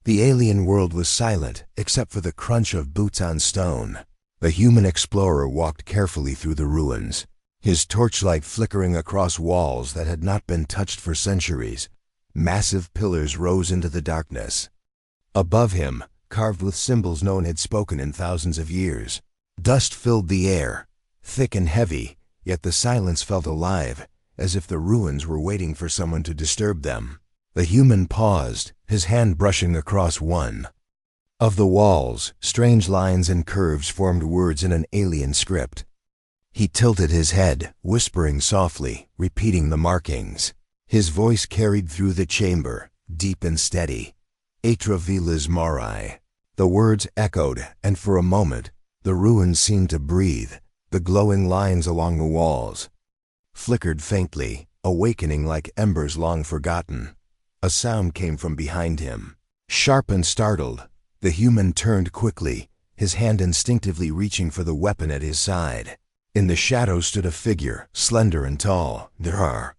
The alien world was silent, except for the crunch of boots on stone. The human explorer walked carefully through the ruins, his torchlight flickering across walls that had not been touched for centuries. Massive pillars rose into the darkness. Above him, carved with symbols no one had spoken in thousands of years. Dust filled the air, thick and heavy, yet the silence felt alive, as if the ruins were waiting for someone to disturb them. The human paused, his hand brushing across one of the walls. Strange lines and curves formed words in an alien script. He tilted his head, whispering softly, repeating the markings. His voice carried through the chamber, deep and steady. HFY Sci-Fi. The words echoed, and for a moment, the ruins seemed to breathe. The glowing lines along the walls flickered faintly, awakening like embers long forgotten. A sound came from behind him. Sharp and startled, the human turned quickly, his hand instinctively reaching for the weapon at his side. In the shadows stood a figure, slender and tall. Her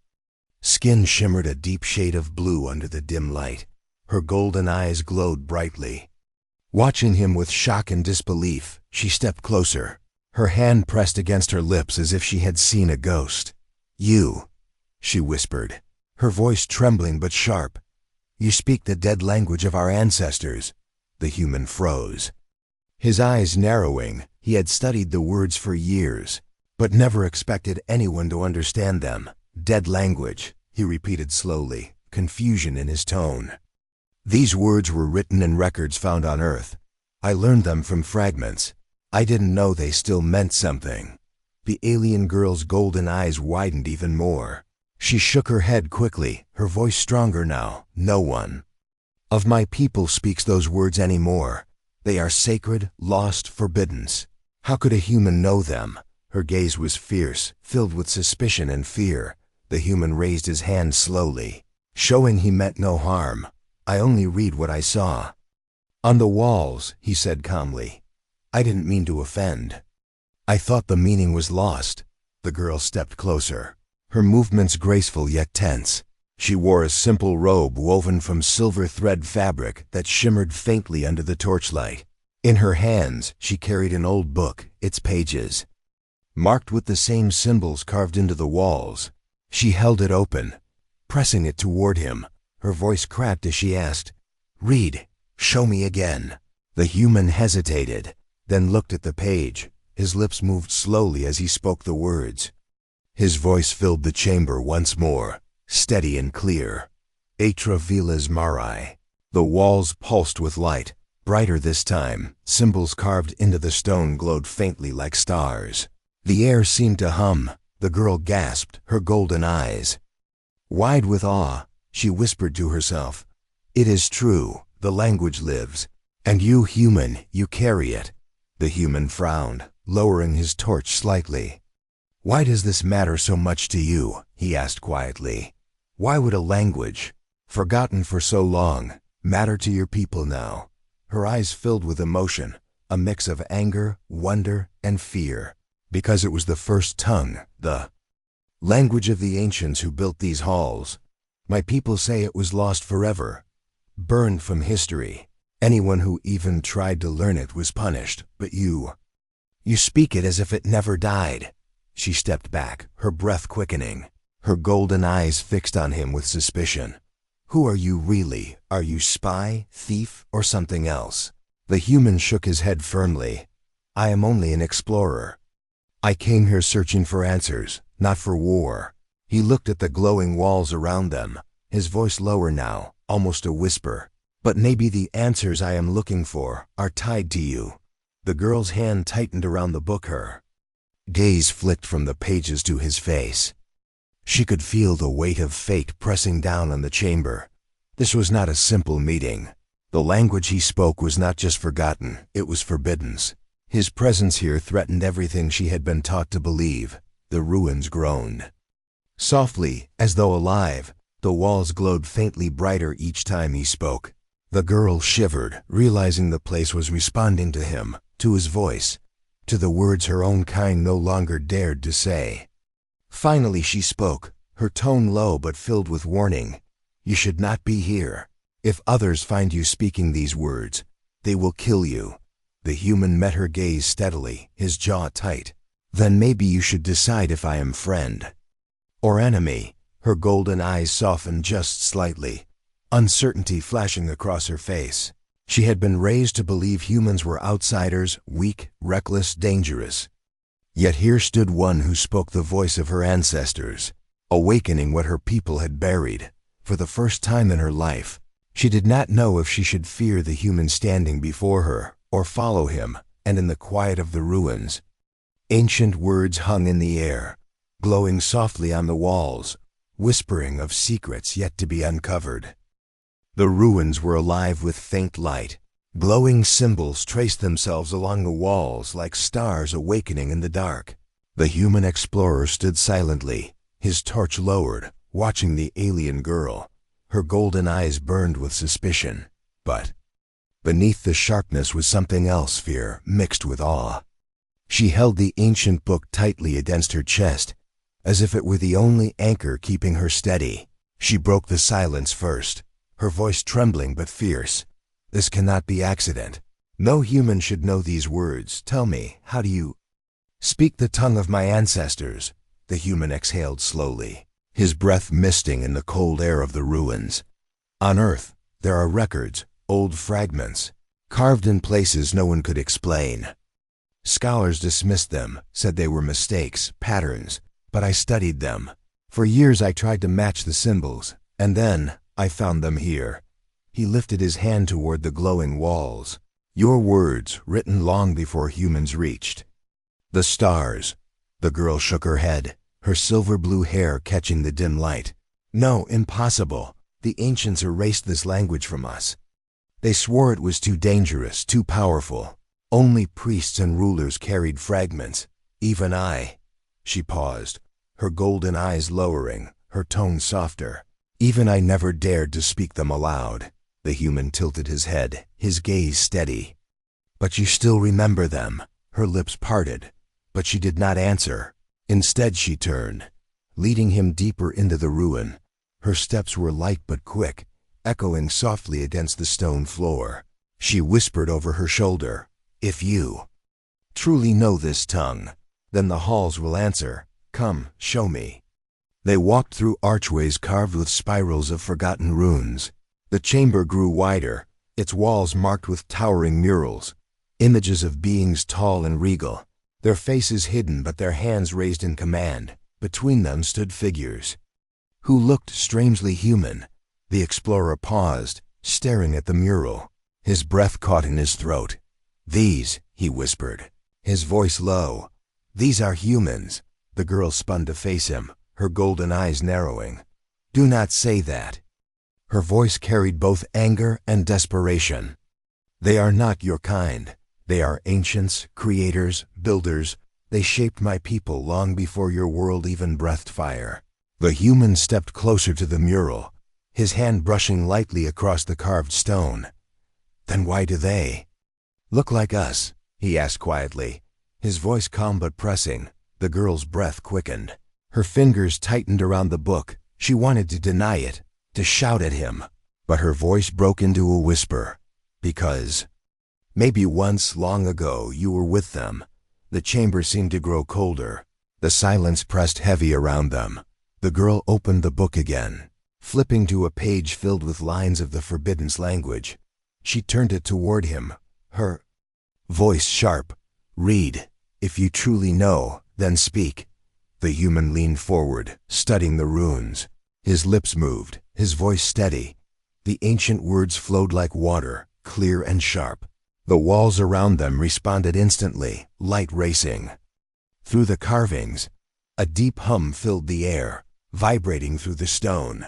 skin shimmered a deep shade of blue under the dim light. Her golden eyes glowed brightly. Watching him with shock and disbelief, she stepped closer. Her hand pressed against her lips as if she had seen a ghost. "You," she whispered, her voice trembling but sharp. "You speak the dead language of our ancestors." The human froze. His eyes narrowing, he had studied the words for years, but never expected anyone to understand them. "Dead language," he repeated slowly, confusion in his tone. "These words were written in records found on Earth. I learned them from fragments. I didn't know they still meant something." The alien girl's golden eyes widened even more. She shook her head quickly, her voice stronger now. "No one of my people speaks those words anymore. They are sacred, lost, forbidden. How could a human know them?" Her gaze was fierce, filled with suspicion and fear. The human raised his hand slowly, showing he meant no harm. "I only read what I saw on the walls," he said calmly. "I didn't mean to offend. I thought the meaning was lost." The girl stepped closer, her movements graceful yet tense. She wore a simple robe woven from silver thread fabric that shimmered faintly under the torchlight. In her hands, she carried an old book, its pages marked with the same symbols carved into the walls. She held it open, pressing it toward him. Her voice cracked as she asked, "Read, show me again." The human hesitated, then looked at the page. His lips moved slowly as he spoke the words. His voice filled the chamber once more, steady and clear. HFY Sci-Fi. The walls pulsed with light, brighter this time. Symbols carved into the stone glowed faintly like stars. The air seemed to hum. The girl gasped, her golden eyes wide with awe. She whispered to herself, "It is true, the language lives. And you, human, you carry it." The human frowned, lowering his torch slightly. "Why does this matter so much to you?" he asked quietly. "Why would a language, forgotten for so long, matter to your people now?" Her eyes filled with emotion, a mix of anger, wonder, and fear. "Because it was the first tongue, the language of the ancients who built these halls. My people say it was lost forever, burned from history. Anyone who even tried to learn it was punished, but you speak it as if it never died." She stepped back, her breath quickening, her golden eyes fixed on him with suspicion. "Who are you really? Are you spy, thief, or something else?" The human shook his head firmly. "I am only an explorer. I came here searching for answers, not for war." He looked at the glowing walls around them, his voice lower now, almost a whisper. "But maybe the answers I am looking for are tied to you." The girl's hand tightened around the book. Her gaze flicked from the pages to his face. She could feel the weight of fate pressing down on the chamber. This was not a simple meeting. The language he spoke was not just forgotten, it was forbidden. His presence here threatened everything she had been taught to believe. The ruins groaned. Softly, as though alive, the walls glowed faintly brighter each time he spoke. The girl shivered, realizing the place was responding to him, to his voice, to the words her own kind no longer dared to say. Finally she spoke, her tone low but filled with warning. "You should not be here." If others find you speaking these words, they will kill you." The human met her gaze steadily, his jaw tight. "Then maybe you should decide if I am friend or enemy." Her golden eyes softened just slightly, uncertainty flashing across her face. She had been raised to believe humans were outsiders, weak, reckless, dangerous. Yet here stood one who spoke the voice of her ancestors, awakening what her people had buried. For the first time in her life, she did not know if she should fear the human standing before her, or follow him. And in the quiet of the ruins, ancient words hung in the air, glowing softly on the walls, whispering of secrets yet to be uncovered. The ruins were alive with faint light. Glowing symbols traced themselves along the walls like stars awakening in the dark. The human explorer stood silently, his torch lowered, watching the alien girl. Her golden eyes burned with suspicion. But beneath the sharpness was something else, fear mixed with awe. She held the ancient book tightly against her chest, as if it were the only anchor keeping her steady. She broke the silence first, her voice trembling but fierce. "This cannot be accident. No human should know these words. Tell me, how do you speak the tongue of my ancestors?" The human exhaled slowly, his breath misting in the cold air of the ruins. "On Earth, there are records, old fragments, carved in places no one could explain. Scholars dismissed them, said they were mistakes, patterns, but I studied them. For years I tried to match the symbols, and then I found them here." He lifted his hand toward the glowing walls. "Your words, written long before humans reached the stars." The girl shook her head, her silver blue hair catching the dim light. "No, impossible. The ancients erased this language from us. They swore it was too dangerous, too powerful. Only priests and rulers carried fragments. Even I." She paused, her golden eyes lowering, her tone softer. "Even I never dared to speak them aloud." The human tilted his head, his gaze steady. "But you still remember them." Her lips parted, but she did not answer. Instead she turned, leading him deeper into the ruin. Her steps were light but quick, echoing softly against the stone floor. She whispered over her shoulder, "If you truly know this tongue, then the halls will answer. Come, show me." They walked through archways carved with spirals of forgotten runes. The chamber grew wider, its walls marked with towering murals, images of beings tall and regal, their faces hidden but their hands raised in command. Between them stood figures who looked strangely human. The explorer paused, staring at the mural. His breath caught in his throat. "These," he whispered, his voice low, "these are humans." The girl spun to face him, her golden eyes narrowing. "Do not say that." Her voice carried both anger and desperation. "They are not your kind. They are ancients, creators, builders. They shaped my people long before your world even breathed fire." The human stepped closer to the mural, his hand brushing lightly across the carved stone. "Then why do they look like us?" he asked quietly, his voice calm but pressing. The girl's breath quickened. Her fingers tightened around the book. She wanted to deny it, to shout at him, but her voice broke into a whisper. "Because maybe once, long ago, you were with them." The chamber seemed to grow colder. The silence pressed heavy around them. The girl opened the book again, flipping to a page filled with lines of the forbidden language. She turned it toward him, her voice sharp. "Read. If you truly know, then speak." The human leaned forward, studying the runes. His lips moved, his voice steady. The ancient words flowed like water, clear and sharp. The walls around them responded instantly, light racing. Through the carvings, a deep hum filled the air, vibrating through the stone.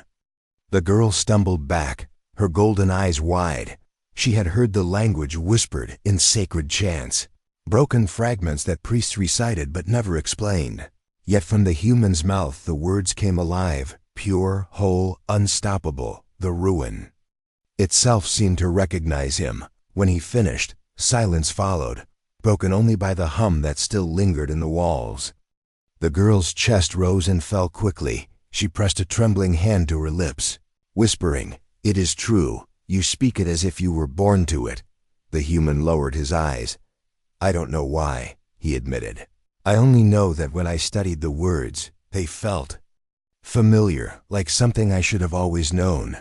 The girl stumbled back, her golden eyes wide. She had heard the language whispered in sacred chants, broken fragments that priests recited but never explained. Yet from the human's mouth the words came alive, pure, whole, unstoppable. The ruin itself seemed to recognize him. When he finished, silence followed, broken only by the hum that still lingered in the walls. The girl's chest rose and fell quickly. She pressed a trembling hand to her lips, whispering, "It is true. You speak it as if you were born to it." The human lowered his eyes. "I don't know why," he admitted. "I only know that when I studied the words, they felt familiar, like something I should have always known."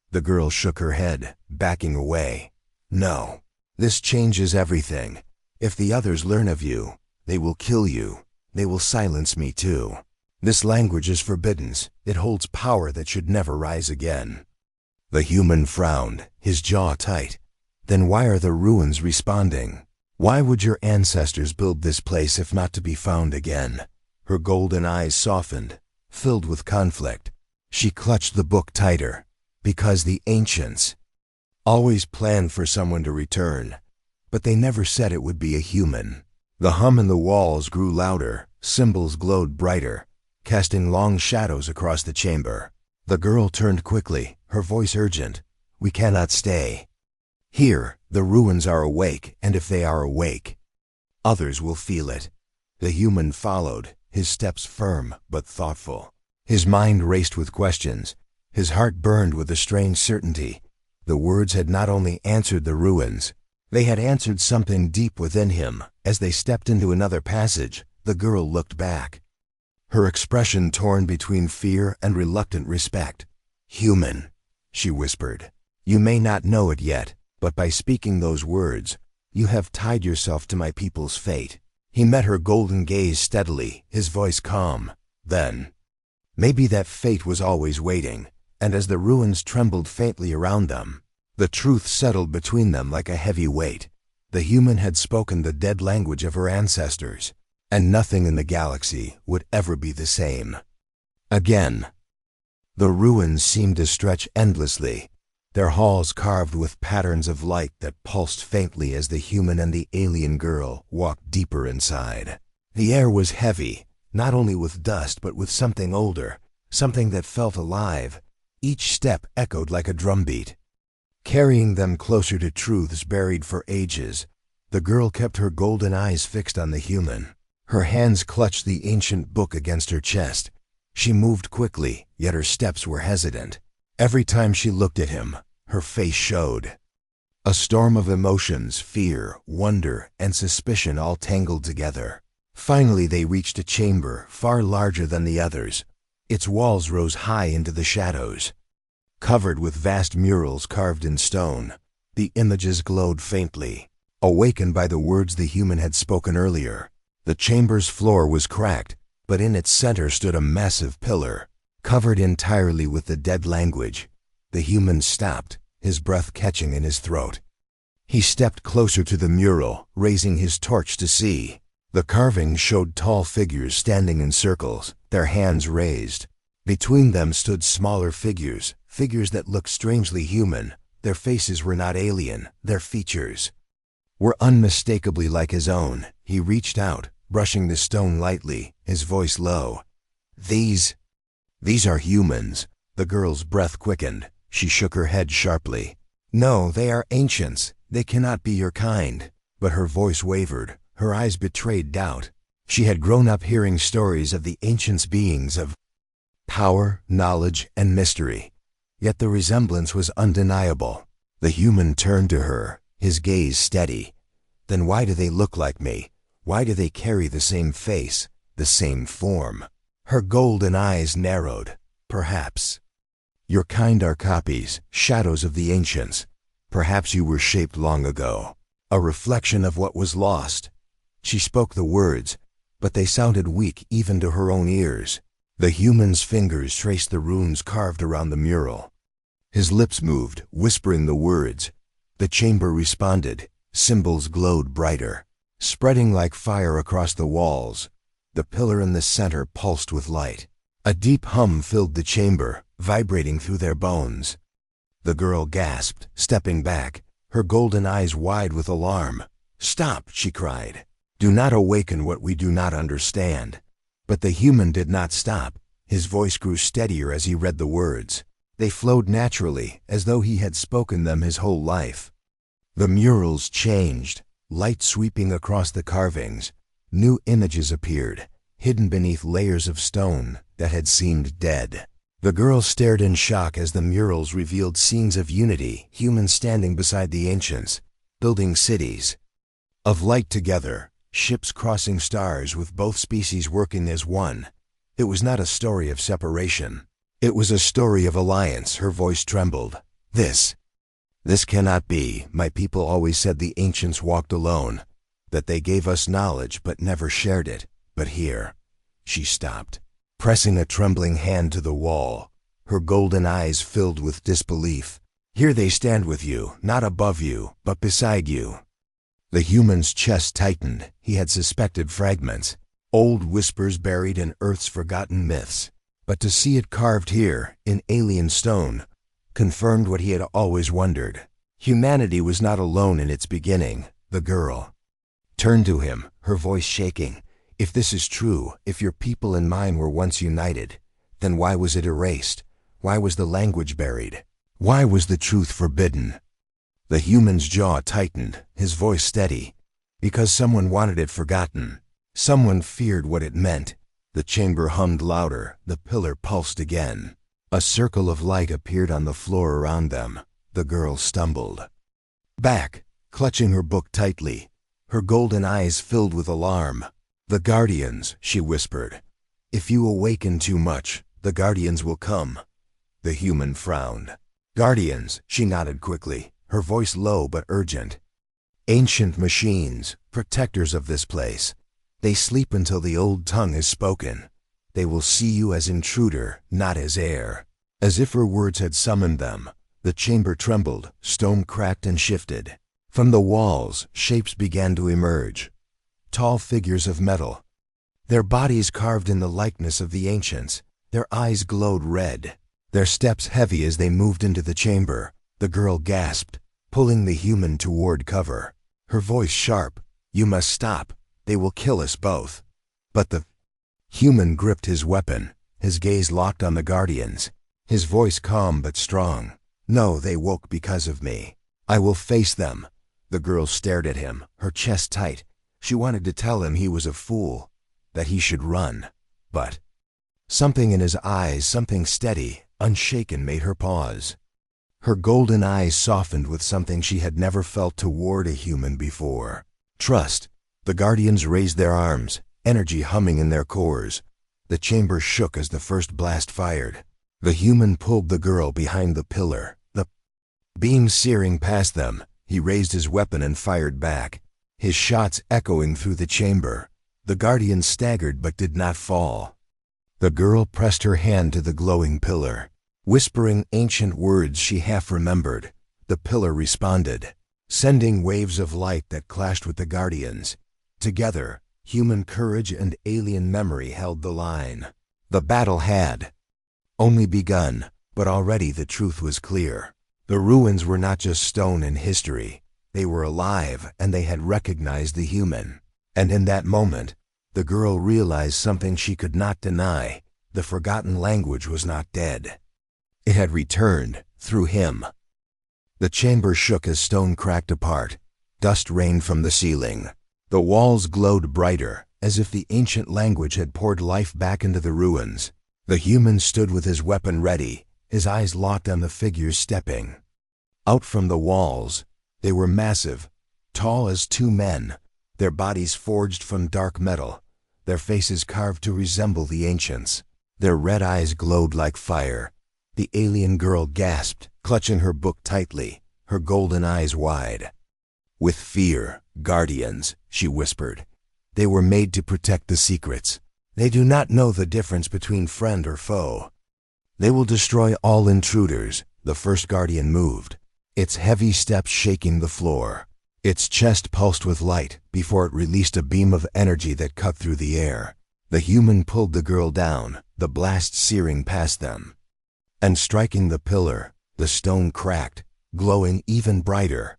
The girl shook her head, backing away. "No, this changes everything. If the others learn of you, they will kill you. They will silence me too. This language is forbidden. It holds power that should never rise again." The human frowned, his jaw tight. "Then why are the ruins responding? Why would your ancestors build this place if not to be found again?" Her golden eyes softened, filled with conflict. She clutched the book tighter. "Because the ancients always planned for someone to return, but they never said it would be a human." The hum in the walls grew louder, symbols glowed brighter, casting long shadows across the chamber. The girl turned quickly, her voice urgent. "We cannot stay. Here, the ruins are awake, and if they are awake, others will feel it." The human followed, his steps firm but thoughtful. His mind raced with questions. His heart burned with a strange certainty. The words had not only answered the ruins, they had answered something deep within him. As they stepped into another passage, the girl looked back, her expression torn between fear and reluctant respect. "Human," she whispered, "you may not know it yet, but by speaking those words, you have tied yourself to my people's fate." He met her golden gaze steadily, his voice calm. "Then, maybe that fate was always waiting." And as the ruins trembled faintly around them, the truth settled between them like a heavy weight. The human had spoken the dead language of her ancestors, and nothing in the galaxy would ever be the same again. The ruins seemed to stretch endlessly, their halls carved with patterns of light that pulsed faintly as the human and the alien girl walked deeper inside. The air was heavy, not only with dust but with something older, something that felt alive. Each step echoed like a drumbeat, carrying them closer to truths buried for ages. The girl kept her golden eyes fixed on the human. Her hands clutched the ancient book against her chest. She moved quickly, yet her steps were hesitant. Every time she looked at him, her face showed a storm of emotions, fear, wonder, and suspicion all tangled together. Finally they reached a chamber far larger than the others. Its walls rose high into the shadows, covered with vast murals carved in stone. The images glowed faintly, awakened by the words the human had spoken earlier. The chamber's floor was cracked, but in its center stood a massive pillar, covered entirely with the dead language. The human stopped, his breath catching in his throat. He stepped closer to the mural, raising his torch to see. The carving showed tall figures standing in circles, their hands raised. Between them stood smaller figures, figures that looked strangely human. Their faces were not alien, their features were unmistakably like his own. He reached out, brushing the stone lightly, his voice low. These are humans." The girl's breath quickened. She shook her head sharply. "No, they are ancients. They cannot be your kind." But her voice wavered. Her eyes betrayed doubt. She had grown up hearing stories of the ancients' beings of power, knowledge, and mystery. Yet the resemblance was undeniable. The human turned to her, his gaze steady. "Then why do they look like me? Why do they carry the same face, the same form?" Her golden eyes narrowed. "Perhaps your kind are copies, shadows of the ancients. Perhaps you were shaped long ago, a reflection of what was lost." She spoke the words, but they sounded weak even to her own ears. The human's fingers traced the runes carved around the mural. His lips moved, whispering the words. The chamber responded. Symbols glowed brighter, spreading like fire across the walls. The pillar in the center pulsed with light. A deep hum filled the chamber, vibrating through their bones. The girl gasped, stepping back, her golden eyes wide with alarm. "Stop!" she cried. "Do not awaken what we do not understand." But the human did not stop. His voice grew steadier as he read the words. They flowed naturally, as though he had spoken them his whole life. The murals changed, light sweeping across the carvings. New images appeared, hidden beneath layers of stone that had seemed dead. The girl stared in shock as the murals revealed scenes of unity, humans standing beside the ancients, building cities of light together, ships crossing stars with both species working as one. It was not a story of separation. It was a story of alliance. Her voice trembled. This cannot be. My people always said the ancients walked alone, that they gave us knowledge but never shared it. But here, she stopped, pressing a trembling hand to the wall, her golden eyes filled with disbelief. Here they stand with you, not above you, but beside you. The human's chest tightened. He had suspected fragments, old whispers buried in Earth's forgotten myths. But to see it carved here, in alien stone, confirmed what he had always wondered. Humanity was not alone in its beginning. The girl turned to him, her voice shaking. If this is true, if your people and mine were once united, then why was it erased? Why was the language buried? Why was the truth forbidden? The human's jaw tightened, his voice steady. Because someone wanted it forgotten. Someone feared what it meant. The chamber hummed louder, the pillar pulsed again. A circle of light appeared on the floor around them. The girl stumbled back, clutching her book tightly, her golden eyes filled with alarm. The guardians, she whispered. If you awaken too much, the guardians will come. The human frowned. Guardians, she nodded quickly, her voice low but urgent. Ancient machines, protectors of this place. They sleep until the old tongue is spoken. They will see you as intruder, not as heir. As if her words had summoned them, the chamber trembled, stone cracked and shifted. From the walls, shapes began to emerge. Tall figures of metal, their bodies carved in the likeness of the ancients. Their eyes glowed red, their steps heavy as they moved into the chamber. The girl gasped, pulling the human toward cover. Her voice sharp. You must stop. They will kill us both. But the human gripped his weapon, his gaze locked on the guardians, his voice calm but strong. No, they woke because of me. I will face them. The girl stared at him, her chest tight. She wanted to tell him he was a fool, that he should run. But something in his eyes, something steady, unshaken, made her pause. Her golden eyes softened with something she had never felt toward a human before. Trust. The guardians raised their arms, energy humming in their cores. The chamber shook as the first blast fired. The human pulled the girl behind the pillar, the beam searing past them. He raised his weapon and fired back, his shots echoing through the chamber. The guardians staggered but did not fall. The girl pressed her hand to the glowing pillar, whispering ancient words she half remembered. The pillar responded, sending waves of light that clashed with the guardians. Together, human courage and alien memory held the line. The battle had only begun, but already the truth was clear. The ruins were not just stone in history. They were alive, and they had recognized the human. And in that moment, the girl realized something she could not deny. The forgotten language was not dead. It had returned, through him. The chamber shook as stone cracked apart. Dust rained from the ceiling. The walls glowed brighter, as if the ancient language had poured life back into the ruins. The human stood with his weapon ready, his eyes locked on the figures stepping out from the walls. They were massive, tall as two men, their bodies forged from dark metal, their faces carved to resemble the ancients. Their red eyes glowed like fire. The alien girl gasped, clutching her book tightly, her golden eyes wide. With fear, guardians, she whispered. They were made to protect the secrets. They do not know the difference between friend or foe. They will destroy all intruders. The first guardian moved, its heavy steps shaking the floor. Its chest pulsed with light before it released a beam of energy that cut through the air. The human pulled the girl down, the blast searing past them. And striking the pillar, the stone cracked, glowing even brighter.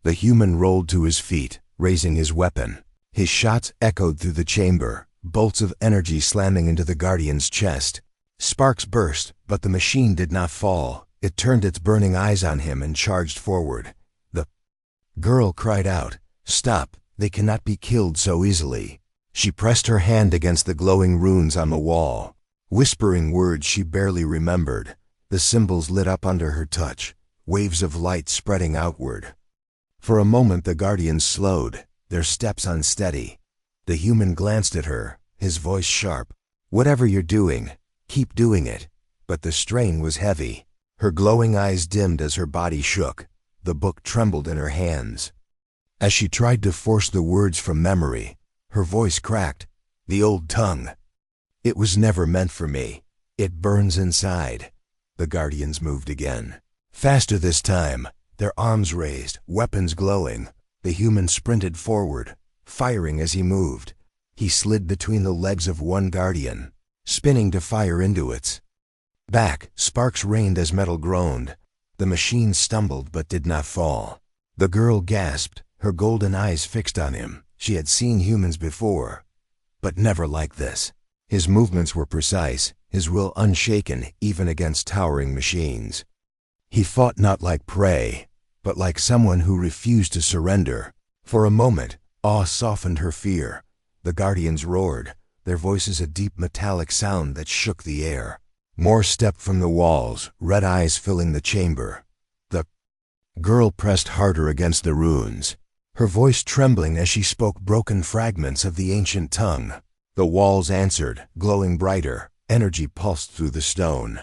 The human rolled to his feet, raising his weapon. His shots echoed through the chamber, bolts of energy slamming into the guardian's chest. Sparks burst, but the machine did not fall. It turned its burning eyes on him and charged forward. The girl cried out, "Stop, they cannot be killed so easily." She pressed her hand against the glowing runes on the wall. whispering words she barely remembered. The symbols lit up under her touch, waves of light spreading outward. For a moment the guardians slowed, their steps unsteady. The human glanced at her, his voice sharp. "Whatever you're doing, keep doing it." But the strain was heavy. Her glowing eyes dimmed as her body shook. The book trembled in her hands. As she tried to force the words from memory, her voice cracked. "The old tongue. It was never meant for me. It burns inside." The guardians moved again. Faster this time, their arms raised, weapons glowing. The human sprinted forward, firing as he moved. He slid between the legs of one guardian, spinning to fire into its back. Sparks rained as metal groaned. The machine stumbled but did not fall. The girl gasped, her golden eyes fixed on him. She had seen humans before, but never like this. His movements were precise, his will unshaken even against towering machines. He fought not like prey, but like someone who refused to surrender. For a moment, awe softened her fear. The guardians roared, their voices a deep metallic sound that shook the air. More stepped from the walls, red eyes filling the chamber. The girl pressed harder against the runes, her voice trembling as she spoke broken fragments of the ancient tongue. The walls answered, glowing brighter. Energy pulsed through the stone,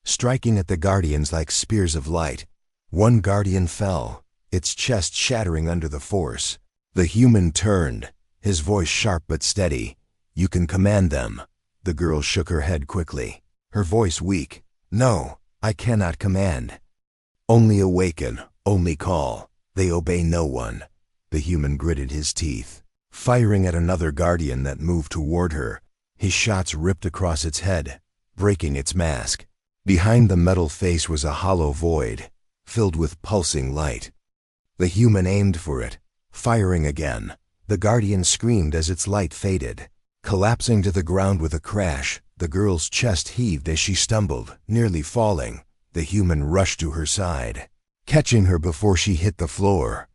striking at the guardians like spears of light. One guardian fell, its chest shattering under the force. The human turned, his voice sharp but steady. "You can command them." The girl shook her head quickly, her voice weak. "No, I cannot command. Only awaken, only call. They obey no one." The human gritted his teeth, firing at another guardian that moved toward her. His shots ripped across its head, breaking its mask. Behind the metal face was a hollow void, filled with pulsing light. The human aimed for it, firing again. The guardian screamed as its light faded. Collapsing to the ground with a crash, the girl's chest heaved as she stumbled, nearly falling. The human rushed to her side, catching her before she hit the floor.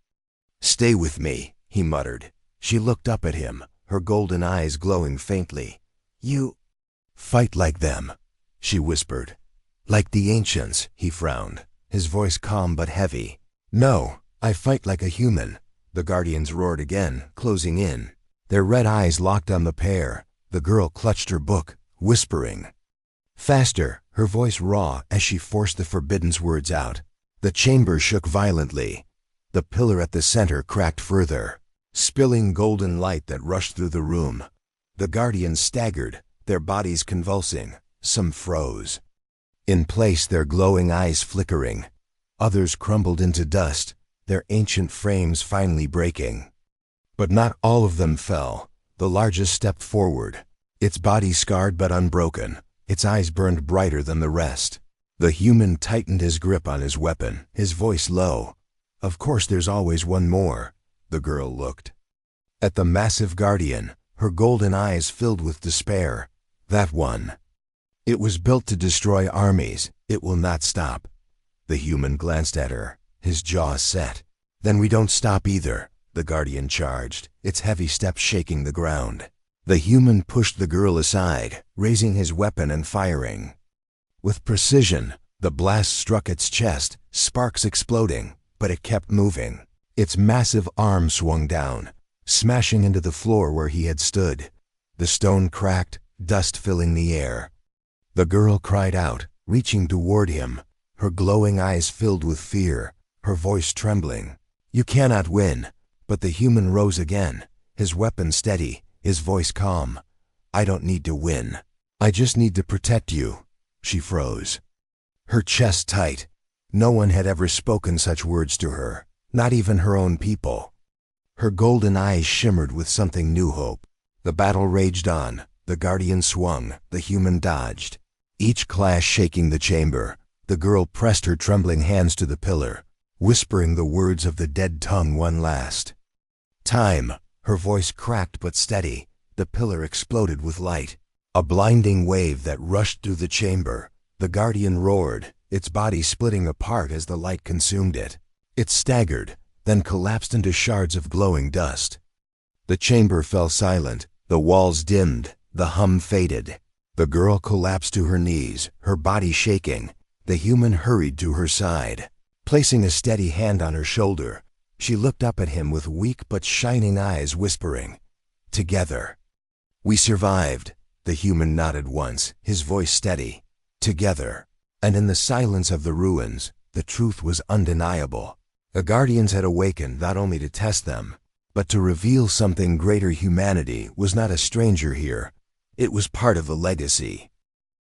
"Stay with me," he muttered. She looked up at him, her golden eyes glowing faintly. "You fight like them," she whispered. "Like the ancients," he frowned, his voice calm but heavy. "No, I fight like a human." The guardians roared again, closing in. Their red eyes locked on the pair. The girl clutched her book, whispering. Faster, her voice raw as she forced the forbidden words out. The chamber shook violently. The pillar at the center cracked further, spilling golden light that rushed through the room. The guardians staggered, their bodies convulsing. Some froze in place, their glowing eyes flickering. Others crumbled into dust, their ancient frames finally breaking. But not all of them fell. The largest stepped forward, its body scarred but unbroken. Its eyes burned brighter than the rest. The human tightened his grip on his weapon, his voice low. "Of course there's always one more." The girl looked at the massive guardian, her golden eyes filled with despair. "That one. It was built to destroy armies. It will not stop." The human glanced at her, his jaw set. "Then we don't stop either," the guardian charged, its heavy steps shaking the ground. The human pushed the girl aside, raising his weapon and firing. With precision, the blast struck its chest, sparks exploding, but it kept moving. Its massive arm swung down, smashing into the floor where he had stood. The stone cracked, dust filling the air. The girl cried out, reaching toward him, her glowing eyes filled with fear, her voice trembling. "You cannot win." But the human rose again, his weapon steady, his voice calm. "I don't need to win. I just need to protect you." She froze, her chest tight. No one had ever spoken such words to her, not even her own people. Her golden eyes shimmered with something new hope. The battle raged on. The guardian swung, the human dodged, each clash shaking the chamber. The girl pressed her trembling hands to the pillar, whispering the words of the dead tongue one last time. Her voice cracked but steady. The pillar exploded with light, a blinding wave that rushed through the chamber. The guardian roared, its body splitting apart as the light consumed it. It staggered, then collapsed into shards of glowing dust. The chamber fell silent, the walls dimmed, the hum faded. The girl collapsed to her knees, her body shaking. The human hurried to her side. Placing a steady hand on her shoulder, she looked up at him with weak but shining eyes, whispering, "Together." "We survived," the human nodded once, his voice steady. "Together." And in the silence of the ruins, the truth was undeniable. The Guardians had awakened not only to test them, but to reveal something greater. Humanity was not a stranger here. It was part of the legacy.